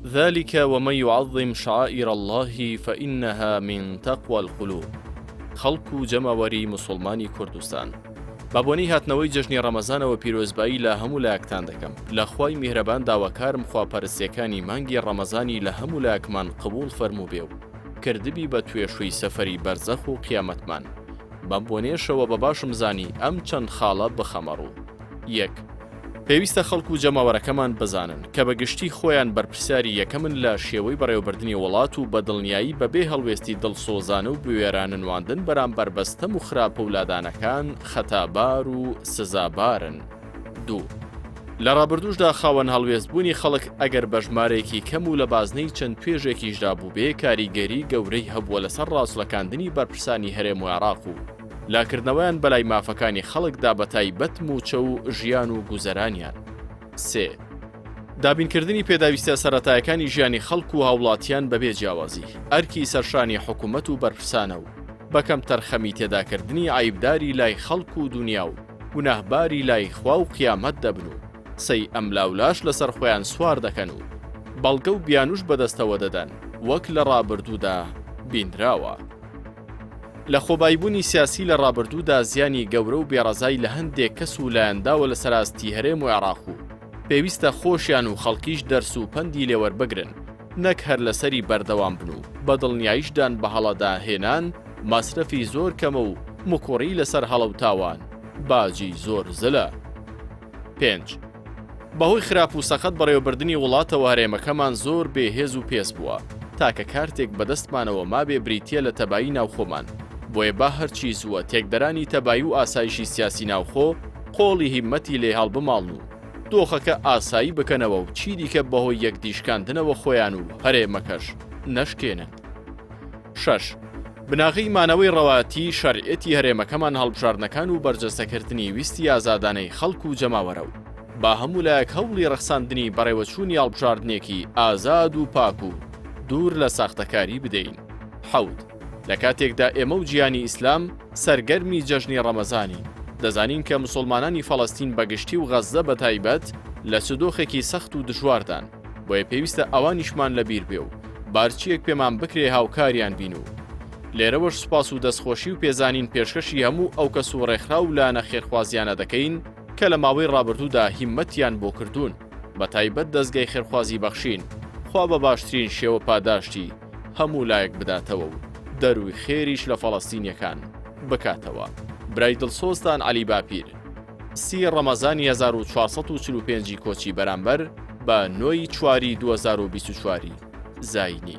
ذلك ومن يعظم شعائر الله فإنها من تقوى القلوب. خەڵک و جەماوەری موسڵمانی کوردستان، بابوونی هاتنەوەی جەژنی ڕەمەزانەوە پیرۆزبایی لە هەموو لایەکتان دەکەم. لە خوای میهرەبان داواکارم خواپەرستیەکانی مانگی ڕەمەزانی لە هەموو لایەکمان قبول فەرموو بێ و کردبی بە توێشووی سەفەری بەرزەخ و قیامەتمان. بەم بۆنێشەوە بە باشم زانی ئەم چەند خاڵە بخەمەڕوو. 1. پێویستە خەڵک و جەماوەرەکەمان بزانن کە بەگشتی خۆیان بەرپرسیاری یەکەمن لە شێوەی بەڕێوەبردننی وڵات و بە دڵنیایی بەبێ هەڵوێستی دڵسۆزانە و بوێراننواندن بەرامبەر بەستەم و خراپە و لادانەکان خەتابار و سزابارن. 2. لە ڕابردوشدا خاوەن هەڵوێستبوونی خەڵک ئەگەر بە ژمارەیەکی کەم و لە بازنەی چەند توێژێکیشدا بوو بێ کاریگەری گەورەی هەبووە لەسەر ڕاستڵەکاندنی بەرپرسانی هەرێم و عێراق و لاکردنەوەیان بەلای مافەکانی خەڵکدا بە تایبەت موچە و ژیان و گوزەرانیان. 3. دابینکردنی پێداویستە سەرەتایەکانی ژیانی خەڵک و هاوڵاتیان بەبێ جیاوازی، ئەرکی سەرشانی حکوومەت و بەرپرسانە و بەکەم تەرخەمی تێداکردنی عیبداری لای خەڵک و دنیا و گوناهباری لای خوا و قیامەت دەبن و سەی ئەم لاولاش لەسەر خۆیان سوار دەکەن و بەڵگە و بیانوش بەدەستەوە دەدەن وەک لە ڕابردوودا بینراوە. لە خۆبایبوونی سیاسی لە ڕابردوودا زیانی گەورە و بێڕەزای لە هەندێک کەس و لایەنداوە لە سەراستی هەرێم و عێراق و پێویستە خۆشیان و خەڵکیش دەرس و پەندی لێوەربگرن، نەک هەر لەسەری بەردەوام بن و بە دڵنیاییشدان بە هەڵەداهێنان ماسرەفی زۆر کەمە و مکۆڕی لەسەر هەڵە و تاوان باجی زۆر زلە. 5. بەهۆی خراپ و سەخت بەڕێوەبردننی وڵاتەوە هەرێمەکەمان زۆر بێهێز و پێس بووە تاکە کارتێک بەدەستمانەوە مابێ بریتیە لە تەبایی ناوخۆمان. بۆیە با هەرچی زووە تێکدەرانی تەبایی و ئاسایشی سیاسی ناوخۆ قۆڵی هیممەتی لێ هەڵبماڵن و دۆخەکە ئاسایی بکەنەوە و چی دیکە بەهۆی یەکدیشکاندنەوە خۆیان و هەرێمەکەش نەشکێنن. 6. بناغی مانەوەی ڕەواتی شەریعەتی هەرێمەکەمان هەڵبژاردنەکان و بەرجەستەکردنی ویستی ئازادانەی خەڵک و جەماوەرە و با هەموو لایەک هەوڵی ڕەخساندنی بەڕێوەچوونی هەڵبژاردنێکی ئازاد و پاک و دوور لە ساختەکاری بدەین. 7. لە کاتێکدا ئێمە و گیانی ئیسلام سەرگەرمی جەژنی ڕەمەزانی دەزانین کە موسڵمانانی فەڵەستین بەگشتی و غەزە بە تایبەت لە سودۆخێکی سەخت و دژواردان، بۆیە پێویستە ئەوانیشمان لەبیر بێ و بارچیەک پێمان بکرێ هاوکاریان بین و لێرەوەش سوپاس و دەستخۆشی و پێزانین پێشکەشی هەموو ئەو کەس و ڕێکخرا و لانە خێرخوازیانە دەکەین کە لە ماوەی ڕابردوودا هیممەتیان بۆ کردوون، بە تایبەت دەستگای خێرخوازی بەخشین خوا بە باشترین شێوە پاداشتی هەموو لایەک بداتەوە و دەروی خێریش لە فەڵەستینیەکان بکاتەوە. برای دڵسۆزتان عەلی باپیر 30 ڕەمەزانی 1445 کۆچی بەرامبەر بە 9 چواری 2024 زاینی.